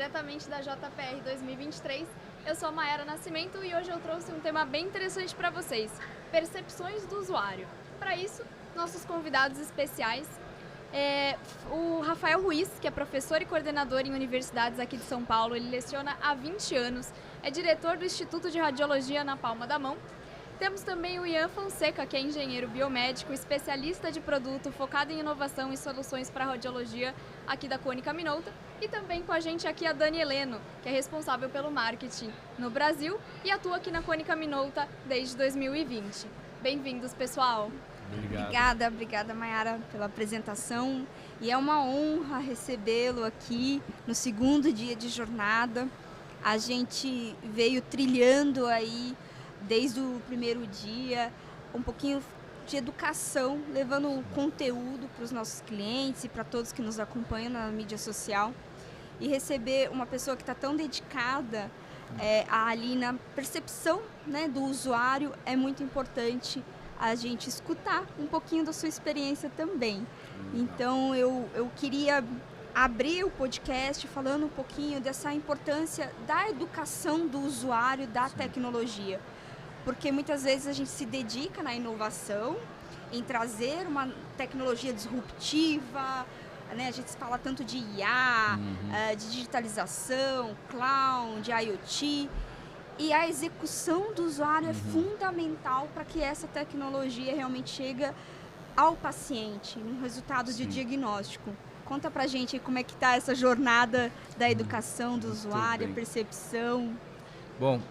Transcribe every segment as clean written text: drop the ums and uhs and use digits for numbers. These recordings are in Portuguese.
diretamente da JPR 2023. Eu sou a Mayara Nascimento e hoje eu trouxe um tema bem interessante para vocês, percepções do usuário. Para isso, nossos convidados especiais, o Rafael Ruiz, que é professor e coordenador em universidades aqui de São Paulo, ele leciona há 20 anos, é diretor do Instituto de Radiologia na Palma da Mão. Temos também o Ian Fonseca, que é engenheiro biomédico, especialista de produto focado em inovação e soluções para radiologia aqui da Cônica Minolta. E também com a gente aqui a Dani Heleno, que é responsável pelo marketing no Brasil e atua aqui na Cônica Minolta desde 2020. Bem-vindos, pessoal! Obrigada, Mayara, pela apresentação. E é uma honra recebê-lo aqui no segundo dia de jornada. A gente veio trilhando aí desde o primeiro dia, um pouquinho de educação, levando conteúdo para os nossos clientes e para todos que nos acompanham na mídia social. E receber uma pessoa que está tão dedicada ali na percepção, né, do usuário é muito importante a gente escutar um pouquinho da sua experiência também. Então, eu queria abrir o podcast falando um pouquinho dessa importância da educação do usuário da tecnologia. Porque muitas vezes a gente se dedica na inovação, em trazer uma tecnologia disruptiva, né? A gente fala tanto de IA, de digitalização, cloud, de IoT, e a execução do usuário é fundamental para que essa tecnologia realmente chegue ao paciente, um resultado de diagnóstico. Conta pra gente como é que está essa jornada da educação do usuário, a percepção. Bom,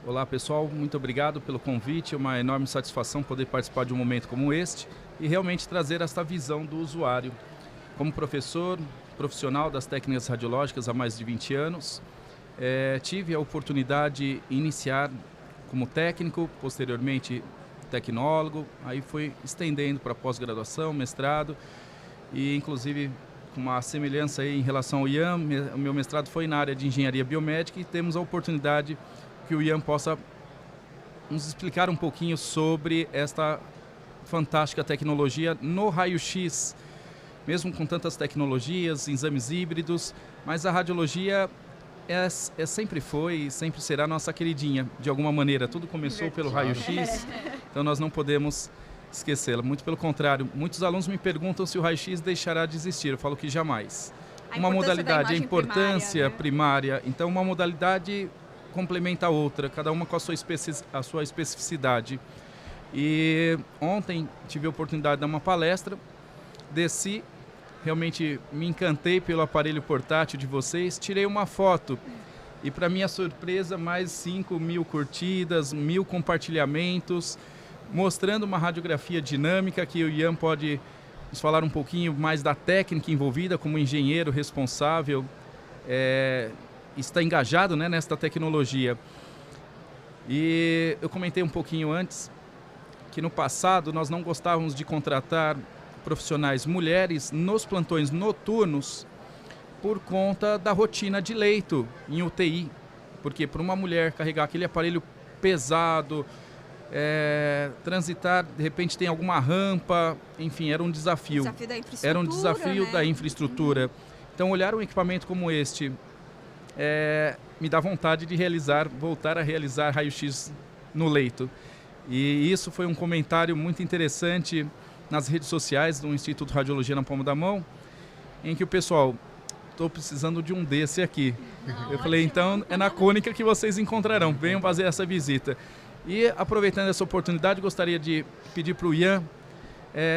olá pessoal, muito obrigado pelo convite, é uma enorme satisfação poder participar de um momento como este e realmente trazer esta visão do usuário. Como professor profissional das técnicas radiológicas há mais de 20 anos, tive a oportunidade de iniciar como técnico, posteriormente tecnólogo, aí fui estendendo para pós-graduação, mestrado e inclusive com uma semelhança aí em relação ao Ian, o meu mestrado foi na área de engenharia biomédica e temos a oportunidade que o Ian possa nos explicar um pouquinho sobre esta fantástica tecnologia no raio-x, mesmo com tantas tecnologias, exames híbridos, mas a radiologia sempre foi e sempre será nossa queridinha, de alguma maneira. Tudo começou pelo raio-x, então nós não podemos esquecê-la. Muito pelo contrário, muitos alunos me perguntam se o raio-x deixará de existir. Eu falo que jamais. Uma modalidade, a importância primária, então uma modalidade complementa a outra, cada uma com a sua especificidade. E ontem tive a oportunidade de dar uma palestra, desci, realmente me encantei pelo aparelho portátil de vocês, tirei uma foto e para minha surpresa mais 5.000 curtidas, 1.000 compartilhamentos, mostrando uma radiografia dinâmica que o Ian pode nos falar um pouquinho mais da técnica envolvida como engenheiro responsável, está engajado, né, nesta tecnologia. E eu comentei um pouquinho antes que no passado nós não gostávamos de contratar profissionais mulheres nos plantões noturnos por conta da rotina de leito em UTI, porque para uma mulher carregar aquele aparelho pesado, transitar, de repente tem alguma rampa, enfim, era um desafio. Era um desafio, né, da infraestrutura. Então olhar um equipamento como este me dá vontade de voltar a realizar raio-x no leito. E isso foi um comentário muito interessante nas redes sociais do Instituto de Radiologia na Palma da Mão, em que o pessoal, estou precisando de um desse aqui. Eu falei, então é na Cônica que vocês encontrarão, venham fazer essa visita. E aproveitando essa oportunidade, gostaria de pedir para o Ian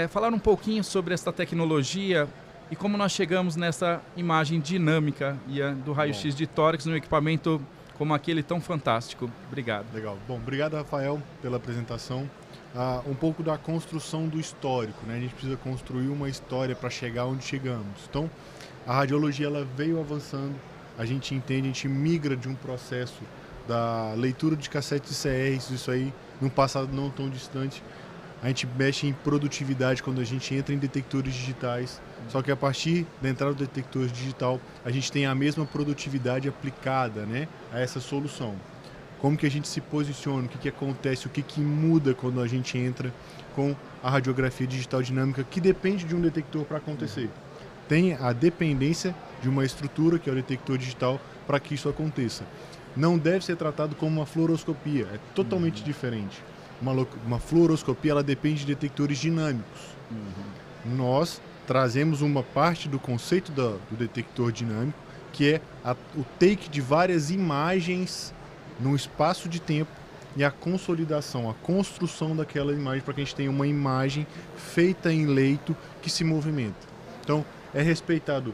falar um pouquinho sobre essa tecnologia e como nós chegamos nessa imagem dinâmica, Ian, do raio-x de tórax no equipamento como aquele tão fantástico. Obrigado. Legal. Bom, obrigado, Rafael, pela apresentação. Um pouco da construção do histórico, né? A gente precisa construir uma história para chegar onde chegamos. Então, a radiologia ela veio avançando, a gente entende, a gente migra de um processo da leitura de cassetes CRs, isso aí, num passado não tão distante. A gente mexe em produtividade quando a gente entra em detectores digitais, só que a partir da entrada do detector digital, a gente tem a mesma produtividade aplicada, né, a essa solução. Como que a gente se posiciona, o que acontece, o que muda quando a gente entra com a radiografia digital dinâmica, que depende de um detector para acontecer. tem a dependência de uma estrutura, que é o detector digital, para que isso aconteça. Não deve ser tratado como uma fluoroscopia, é totalmente diferente. Uma fluoroscopia, ela depende de detectores dinâmicos. Nós trazemos uma parte do conceito do detector dinâmico, que é o take de várias imagens num espaço de tempo e a consolidação, a construção daquela imagem para que a gente tenha uma imagem feita em leito que se movimenta. Então, é respeitado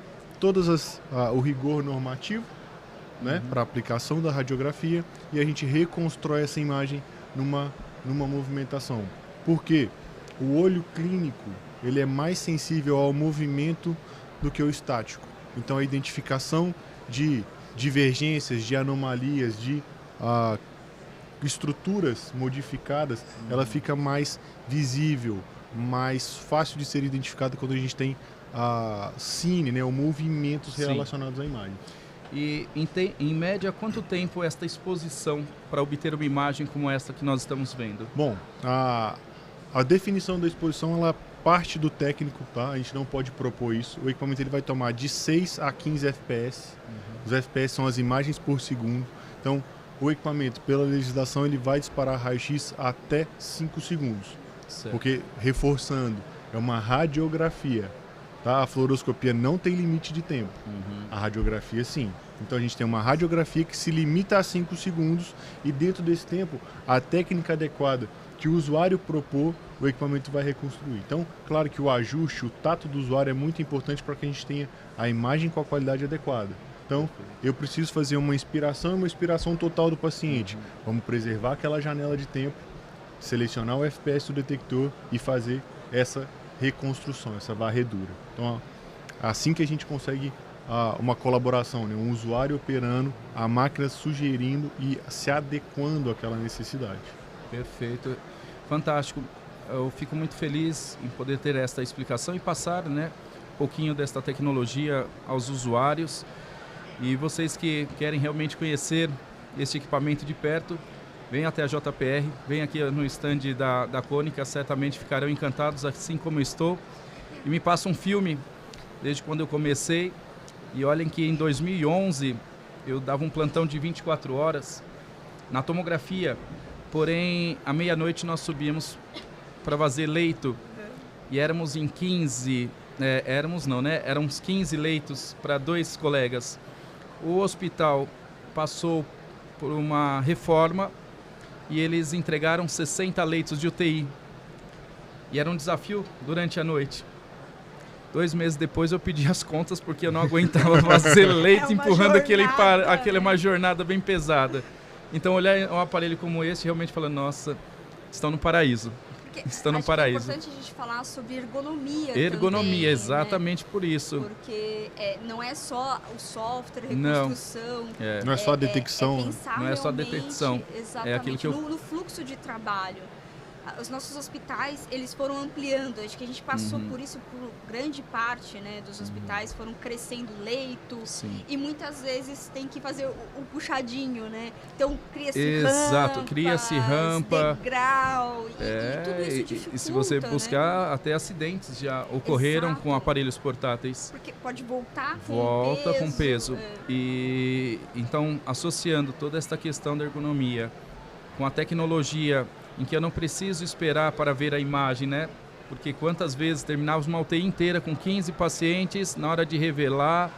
o rigor normativo, né, para a aplicação da radiografia, e a gente reconstrói essa imagem numa movimentação. Por quê? O olho clínico, ele é mais sensível ao movimento do que o estático. Então, a identificação de divergências, de anomalias, de estruturas modificadas, ela fica mais visível, mais fácil de ser identificada quando a gente tem cine, né, ou movimentos relacionados à imagem. E em média, quanto tempo esta exposição para obter uma imagem como esta que nós estamos vendo? Bom, a definição da exposição, ela parte do técnico, tá? A gente não pode propor isso. O equipamento ele vai tomar de 6 a 15 FPS. Os FPS são as imagens por segundo. Então, o equipamento, pela legislação, ele vai disparar raio-x até 5 segundos. Certo. Porque, reforçando, é uma radiografia. Tá? A fluoroscopia não tem limite de tempo. A radiografia, sim. Então, a gente tem uma radiografia que se limita a 5 segundos e, dentro desse tempo, a técnica adequada que o usuário propor, o equipamento vai reconstruir. Então, claro que o ajuste, o tato do usuário é muito importante para que a gente tenha a imagem com a qualidade adequada. Então, eu preciso fazer uma inspiração e uma expiração total do paciente. Vamos preservar aquela janela de tempo, selecionar o FPS do detector e fazer essa reconstrução, essa varredura. Então, assim que a gente consegue uma colaboração, né? Um usuário operando, a máquina sugerindo e se adequando àquela necessidade. Perfeito, fantástico. Eu fico muito feliz em poder ter esta explicação e passar, né, um pouquinho desta tecnologia aos usuários. E vocês que querem realmente conhecer este equipamento de perto, venham até a JPR, venham aqui no stand da Cônica, certamente ficarão encantados, assim como eu estou. E me passa um filme, desde quando eu comecei, e olhem que em 2011 eu dava um plantão de 24 horas na tomografia, porém à meia-noite nós subíamos para fazer leito e éramos em 15, éramos 15 leitos para 2 colegas. O hospital passou por uma reforma e eles entregaram 60 leitos de UTI. E era um desafio durante a noite. 2 meses depois eu pedi as contas porque eu não aguentava fazer leito empurrando aquela uma jornada bem pesada. Então olhar um aparelho como esse realmente falando, nossa, estão no paraíso. Estão no paraíso. É importante a gente falar sobre ergonomia. Ergonomia, também, exatamente, né? Por isso. Porque não é só o software, a reconstrução. Não é só a detecção. Não é só a detecção. Exatamente, é aquilo que no fluxo de trabalho. Os nossos hospitais, eles foram ampliando. Acho que a gente passou por isso por grande parte, né, dos hospitais. Foram crescendo leitos. Sim. E muitas vezes tem que fazer o puxadinho, né? Então cria-se Exato, cria-se rampa. Degrau. E tudo isso dificulta, e se você buscar, né? Até acidentes já ocorreram. Exato. Com aparelhos portáteis. Porque pode voltar com peso. E então, associando toda esta questão da ergonomia com a tecnologia em que eu não preciso esperar para ver a imagem, né? Porque quantas vezes terminávamos uma UTI inteira com 15 pacientes, na hora de revelar,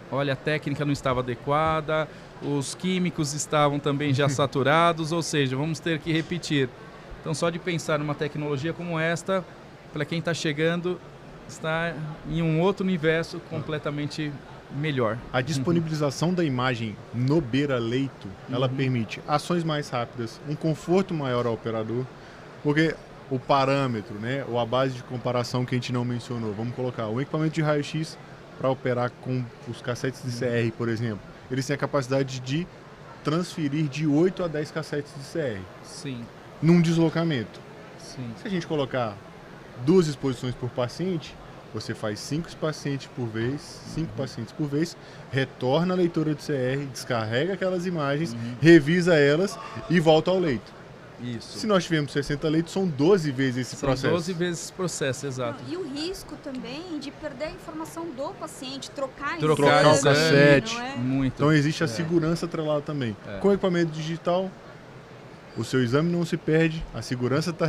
olha, a técnica não estava adequada, os químicos estavam também já saturados, ou seja, vamos ter que repetir. Então, só de pensar numa tecnologia como esta, para quem está chegando, está em um outro universo completamente melhor. A disponibilização da imagem no beira-leito, ela permite ações mais rápidas, um conforto maior ao operador, porque o parâmetro, né, ou a base de comparação que a gente não mencionou, vamos colocar um equipamento de raio-x para operar com os cassetes de CR, por exemplo, eles têm a capacidade de transferir de 8 a 10 cassetes de CR. Sim. Num deslocamento. Sim. Se a gente colocar 2 exposições por paciente, você faz 5 pacientes por vez, 5 pacientes por vez, retorna a leitura de CR, descarrega aquelas imagens, revisa elas e volta ao leito. Isso. Se nós tivermos 60 leitos, são 12 vezes esse processo. São 12 vezes esse processo, exato. E o risco também de perder a informação do paciente, trocar Trocar o exame, cassete. não é? Muito. Então existe a segurança atrelada também. Com o equipamento digital, o seu exame não se perde, a segurança está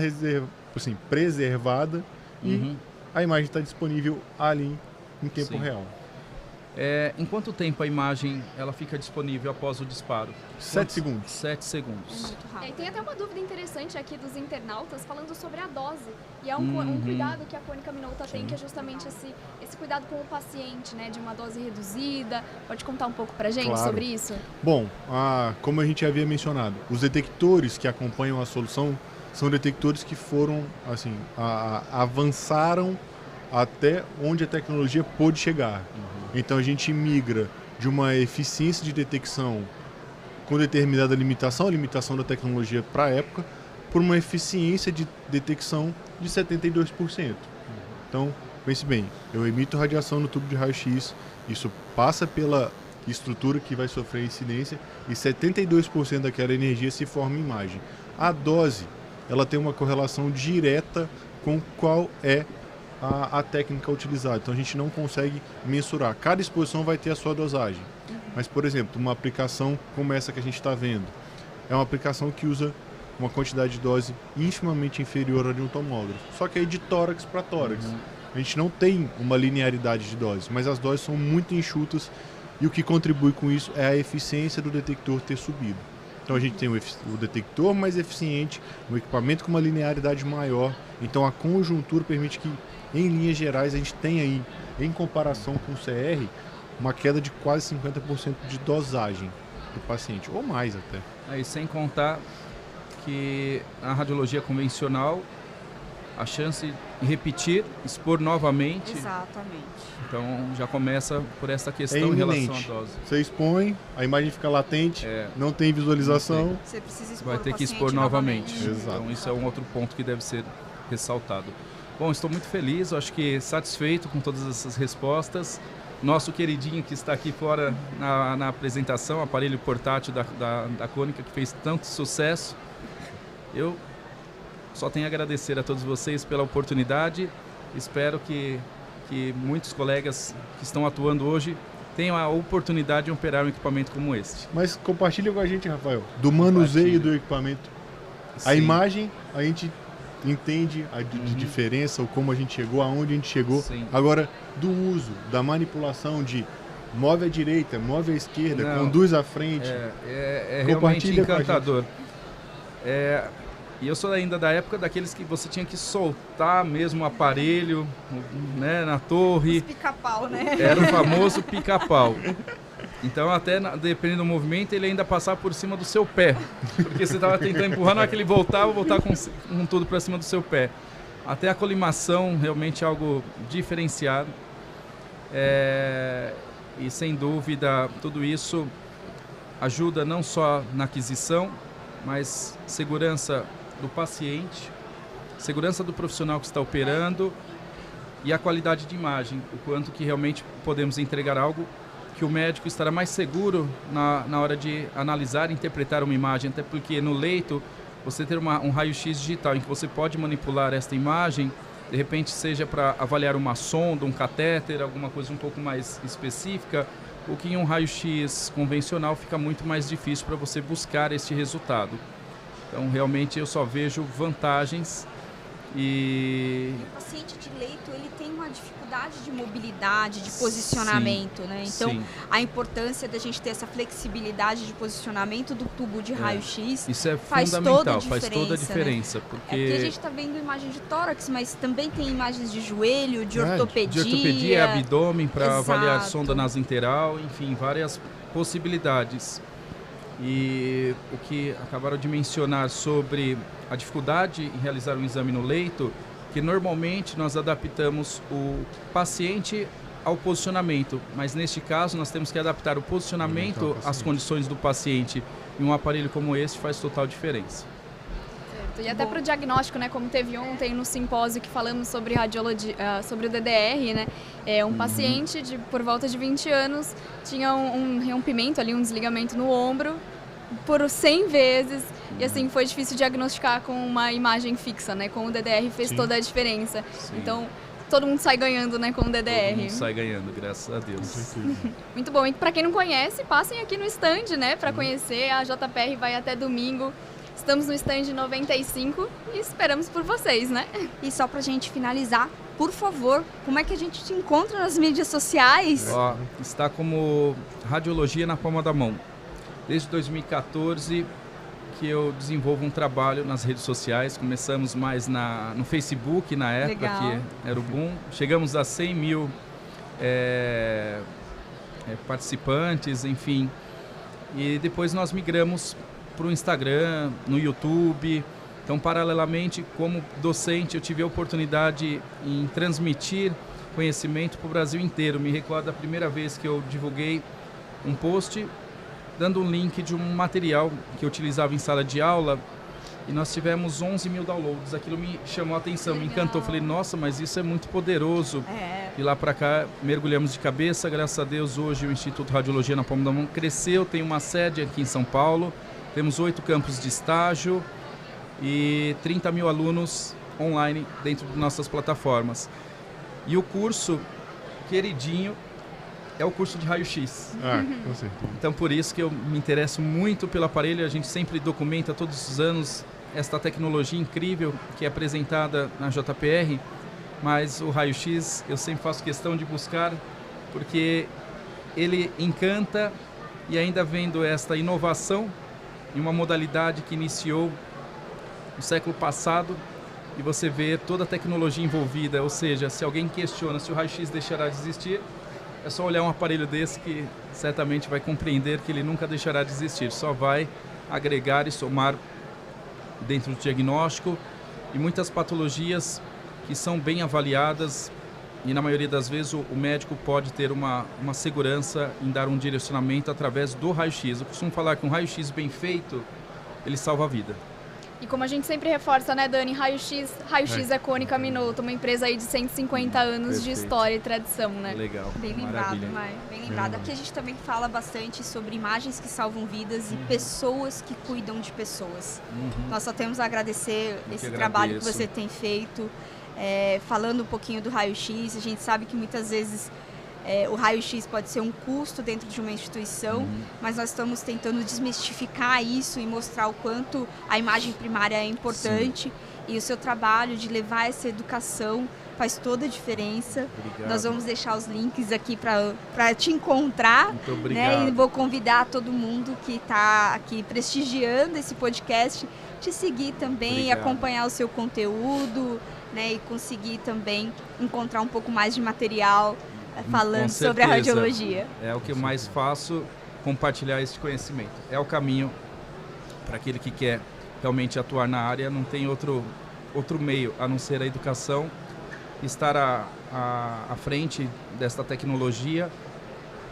preservada e a imagem está disponível ali em tempo real. Em quanto tempo a imagem ela fica disponível após o disparo? 7 segundos. 7 segundos. Muito rápido. E tem até uma dúvida interessante aqui dos internautas falando sobre a dose. E é um cuidado que a Cônica Minolta tem, que é justamente esse cuidado com o paciente, né? De uma dose reduzida. Pode contar um pouco pra gente sobre isso? Bom, como a gente havia mencionado, os detectores que acompanham a solução são detectores que foram, assim, avançaram até onde a tecnologia pôde chegar. Então a gente migra de uma eficiência de detecção com determinada limitação, a limitação da tecnologia para a época, por uma eficiência de detecção de 72%. Então, pense bem, eu emito radiação no tubo de raio-x, isso passa pela estrutura que vai sofrer incidência e 72% daquela energia se forma em imagem. A dose, ela tem uma correlação direta com qual é a técnica utilizada. Então a gente não consegue mensurar. Cada exposição vai ter a sua dosagem. Mas, por exemplo, uma aplicação como essa que a gente está vendo, é uma aplicação que usa uma quantidade de dose infinitamente inferior à de um tomógrafo. Só que aí de tórax para tórax. A gente não tem uma linearidade de doses, mas as doses são muito enxutas e o que contribui com isso é a eficiência do detector ter subido. Então a gente tem o detector mais eficiente, um equipamento com uma linearidade maior. Então a conjuntura permite que, em linhas gerais, a gente tenha aí, em comparação com o CR, uma queda de quase 50% de dosagem do paciente, ou mais até. Aí, sem contar que a radiologia convencional, a chance de repetir, expor novamente. Exatamente. Então já começa por essa questão em relação à dose. Você expõe, a imagem fica latente, não tem visualização. Você precisa expor vai ter que expor novamente. Exato. Então isso é um outro ponto que deve ser ressaltado. Bom, estou muito feliz, acho que satisfeito com todas essas respostas. Nosso queridinho que está aqui fora na apresentação, aparelho portátil da Cônica, que fez tanto sucesso. Eu só tenho a agradecer a todos vocês pela oportunidade. Espero que muitos colegas que estão atuando hoje tenham a oportunidade de operar um equipamento como este. Mas compartilha com a gente, Rafael, do manuseio do equipamento. A imagem, a gente entende a diferença, ou como a gente chegou, aonde a gente chegou. Sim. Agora, do uso, da manipulação de move à direita, move à esquerda, conduz à frente. É realmente encantador. E eu sou ainda da época daqueles que você tinha que soltar mesmo o aparelho, né, na torre. Pica-pau, né? Era o famoso pica-pau. Então, até dependendo do movimento, ele ainda passava por cima do seu pé. Porque você estava tentando empurrar, na hora que ele voltar com tudo para cima do seu pé. Até a colimação, realmente algo diferenciado. E, sem dúvida, tudo isso ajuda não só na aquisição, mas segurança do paciente, segurança do profissional que está operando e a qualidade de imagem, o quanto que realmente podemos entregar algo que o médico estará mais seguro na hora de analisar e interpretar uma imagem, até porque no leito você ter um raio-x digital em que você pode manipular esta imagem, de repente seja para avaliar uma sonda, um catéter, alguma coisa um pouco mais específica, o que em um raio-x convencional fica muito mais difícil para você buscar este resultado. Então, realmente, eu só vejo vantagens e... O paciente de leito, ele tem uma dificuldade de mobilidade, de posicionamento, né? Então, a importância da gente ter essa flexibilidade de posicionamento do tubo de raio-x isso é faz fundamental, faz toda a diferença. Né? Porque... Aqui a gente está vendo imagem de tórax, mas também tem imagens de joelho, de ortopedia. De ortopedia, abdômen, para avaliar sonda nasointeral, enfim, várias possibilidades. E o que acabaram de mencionar sobre a dificuldade em realizar um exame no leito, que normalmente nós adaptamos o paciente ao posicionamento, mas neste caso nós temos que adaptar o posicionamento às condições do paciente, e um aparelho como esse faz total diferença. Certo. E até para o diagnóstico, né, como teve ontem no simpósio que falamos sobre radiologia, sobre o DDR, né, paciente por volta de 20 anos tinha um rompimento ali, um desligamento no ombro, por 100 vezes e assim foi difícil diagnosticar com uma imagem fixa, né? Com o DDR fez toda a diferença. Sim. Então todo mundo sai ganhando, né, com o DDR. Todo mundo sai ganhando, graças a Deus. Muito bom. E para quem não conhece, passem aqui no stand, né, para conhecer. A JPR vai até domingo. Estamos no stand 95 e esperamos por vocês, né? E só pra gente finalizar, por favor, como é que a gente te encontra nas mídias sociais? Ó, está como Radiologia na Palma da Mão. Desde 2014 que eu desenvolvo um trabalho nas redes sociais. Começamos mais no Facebook, na época, Legal. que era o boom. Chegamos a 100 mil participantes, enfim. E depois nós migramos para o Instagram, no YouTube. Então, paralelamente, como docente, eu tive a oportunidade em transmitir conhecimento para o Brasil inteiro. Me recordo da primeira vez que eu divulguei um post dando um link de um material que eu utilizava em sala de aula e nós tivemos 11 mil downloads. Aquilo me chamou a atenção, me encantou. Falei, nossa, mas isso é muito poderoso. E lá para cá, mergulhamos de cabeça. Graças a Deus, hoje o Instituto Radiologia na Palma da Mão cresceu, tem uma sede aqui em São Paulo. Temos 8 campos de estágio e 30 mil alunos online dentro de nossas plataformas. E o curso queridinho é o curso de raio-x. Com certeza. Então, por isso que eu me interesso muito pelo aparelho. A gente sempre documenta todos os anos esta tecnologia incrível que é apresentada na JPR, mas o raio-x eu sempre faço questão de buscar, porque ele encanta e ainda vendo esta inovação em uma modalidade que iniciou no século passado e você vê toda a tecnologia envolvida, ou seja, se alguém questiona se o raio-x deixará de existir, é só olhar um aparelho desse que certamente vai compreender que ele nunca deixará de existir, só vai agregar e somar dentro do diagnóstico e muitas patologias que são bem avaliadas e na maioria das vezes o médico pode ter uma segurança em dar um direcionamento através do raio-x. Eu costumo falar que um raio-x bem feito, ele salva a vida. E como a gente sempre reforça, né, Dani, Raio-X é Cônica Minolta, uma empresa aí de 150 anos de história e tradição, né? Legal. Bem lembrado, Mai. Bem lembrado. Aqui a gente também fala bastante sobre imagens que salvam vidas e pessoas que cuidam de pessoas. Nós só temos a agradecer esse trabalho que você tem feito. Falando um pouquinho do raio-x, a gente sabe que muitas vezes o raio-x pode ser um custo dentro de uma instituição, mas nós estamos tentando desmistificar isso e mostrar o quanto a imagem primária é importante. E o seu trabalho de levar essa educação faz toda a diferença. Obrigado. Nós vamos deixar os links aqui para te encontrar. Muito obrigado. Né? E vou convidar todo mundo que está aqui prestigiando esse podcast te seguir também, acompanhar o seu conteúdo, né? E conseguir também encontrar um pouco mais de material falando sobre a radiologia. É o que eu mais faço, compartilhar esse conhecimento. É o caminho para aquele que quer realmente atuar na área, não tem outro meio a não ser a educação, estar à frente desta tecnologia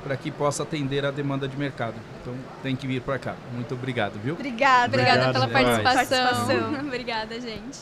para que possa atender a demanda de mercado. Então tem que vir para cá. Muito obrigado, viu? Obrigada pela Obrigado. participação. Obrigada, gente.